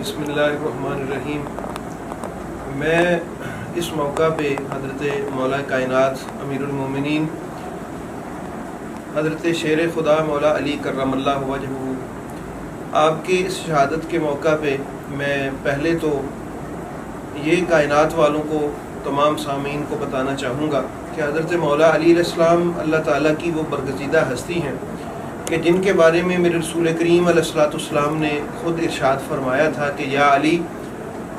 بسم اللہ الرحمن الرحیم۔ میں اس موقع پہ حضرت مولا کائنات امیر المومنین حضرت شیر خدا مولا علی کرم اللہ وجہہ آپ کی اس شہادت کے موقع پہ میں پہلے تو یہ کائنات والوں کو، تمام سامعین کو بتانا چاہوں گا کہ حضرت مولا علی علیہ السلام اللہ تعالیٰ کی وہ برگزیدہ ہستی ہیں کہ جن کے بارے میں میرے رسول کریم علیہ السلام نے خود ارشاد فرمایا تھا کہ یا علی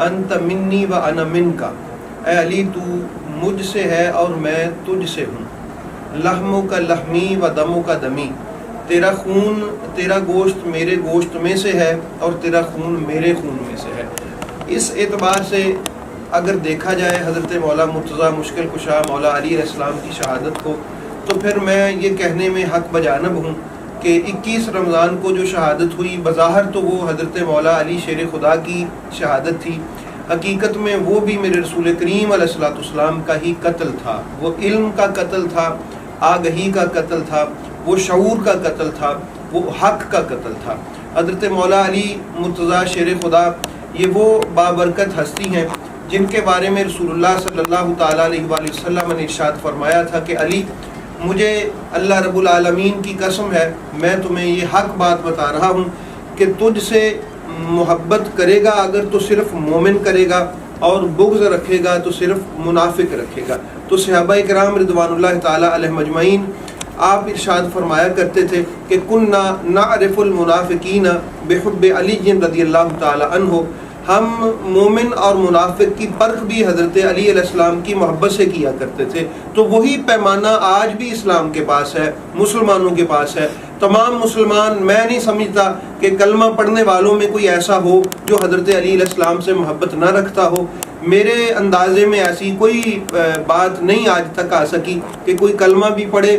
انت منی و انا منکا، اے علی تو مجھ سے ہے اور میں تجھ سے ہوں، لحموں کا لحمی و دموں کا دمی، تیرا خون، تیرا گوشت میرے گوشت میں سے ہے اور تیرا خون میرے خون میں سے ہے۔ اس اعتبار سے اگر دیکھا جائے حضرت مولا مرتضیٰ مشکل کشا مولا علی علیہ السلام کی شہادت کو، تو پھر میں یہ کہنے میں حق بجانب ہوں کہ 21 رمضان کو جو شہادت ہوئی، بظاہر تو وہ حضرت مولا علی شیر خدا کی شہادت تھی، حقیقت میں وہ بھی میرے رسول کریم علیہ السلام کا ہی قتل تھا۔ وہ علم کا قتل تھا، آگہی کا قتل تھا، وہ شعور کا قتل تھا، وہ حق کا قتل تھا۔ حضرت مولا علی مرتضیٰ شیر خدا یہ وہ بابرکت ہستی ہیں جن کے بارے میں رسول اللہ صلی اللہ تعالیٰ علیہ وآلہ وسلم نے ارشاد فرمایا تھا کہ علی، مجھے اللہ رب العالمین کی قسم ہے، میں تمہیں یہ حق بات بتا رہا ہوں کہ تجھ سے محبت کرے گا اگر تو صرف مومن کرے گا، اور بغض رکھے گا تو صرف منافق رکھے گا۔ تو صحابہ کرام رضوان اللہ تعالیٰ علیہ مجمعین آپ ارشاد فرمایا کرتے تھے کہ کننا نعرف المنافقین بحب علی رضی اللہ تعالیٰ عنہ، ہم مومن اور منافق کی پرکھ بھی حضرت علی علیہ السلام کی محبت سے کیا کرتے تھے۔ تو وہی پیمانہ آج بھی اسلام کے پاس ہے، مسلمانوں کے پاس ہے۔ تمام مسلمان، میں نہیں سمجھتا کہ کلمہ پڑھنے والوں میں کوئی ایسا ہو جو حضرت علی علیہ السلام سے محبت نہ رکھتا ہو۔ میرے اندازے میں ایسی کوئی بات نہیں آج تک آ سکی کہ کوئی کلمہ بھی پڑھے،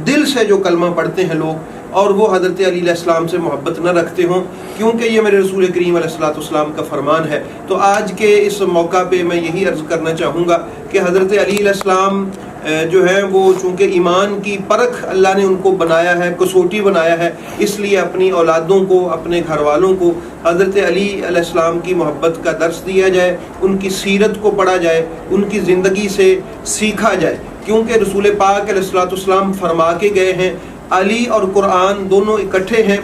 دل سے جو کلمہ پڑھتے ہیں لوگ، اور وہ حضرت علی علیہ السلام سے محبت نہ رکھتے ہوں، کیونکہ یہ میرے رسول کریم علیہ السلام کا فرمان ہے۔ تو آج کے اس موقع پہ میں یہی عرض کرنا چاہوں گا کہ حضرت علی علیہ السلام جو ہے وہ چونکہ ایمان کی پرکھ اللہ نے ان کو بنایا ہے، کسوٹی بنایا ہے، اس لیے اپنی اولادوں کو، اپنے گھر والوں کو حضرت علی علیہ السلام کی محبت کا درس دیا جائے، ان کی سیرت کو پڑھا جائے، ان کی زندگی سے سیکھا جائے، کیونکہ رسول پاک علیہ السلام فرما کے گئے ہیں علی اور قرآن دونوں اکٹھے ہیں،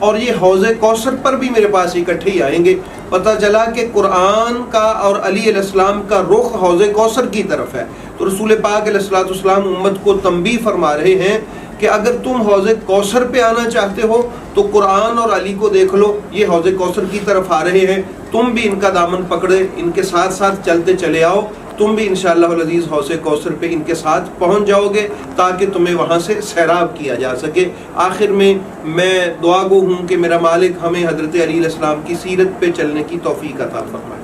اور یہ حوض کوثر پر بھی میرے پاس اکٹھے ہی آئیں گے۔ پتہ چلا کہ قرآن کا اور علی علیہ السلام کا رخ حوض کوثر کی طرف ہے۔ تو رسول پاک علیہ السلام امت کو تنبیہ فرما رہے ہیں کہ اگر تم حوض کوثر پہ آنا چاہتے ہو تو قرآن اور علی کو دیکھ لو، یہ حوض کوثر کی طرف آ رہے ہیں، تم بھی ان کا دامن پکڑے، ان کے ساتھ ساتھ چلتے چلے آؤ، تم بھی انشاءاللہ العزیز حوض کوثر پہ ان کے ساتھ پہنچ جاؤ گے تاکہ تمہیں وہاں سے سیراب کیا جا سکے۔ آخر میں دعا گو ہوں کہ میرا مالک ہمیں حضرت علی علیہ السلام کی سیرت پہ چلنے کی توفیق عطا فرمائے۔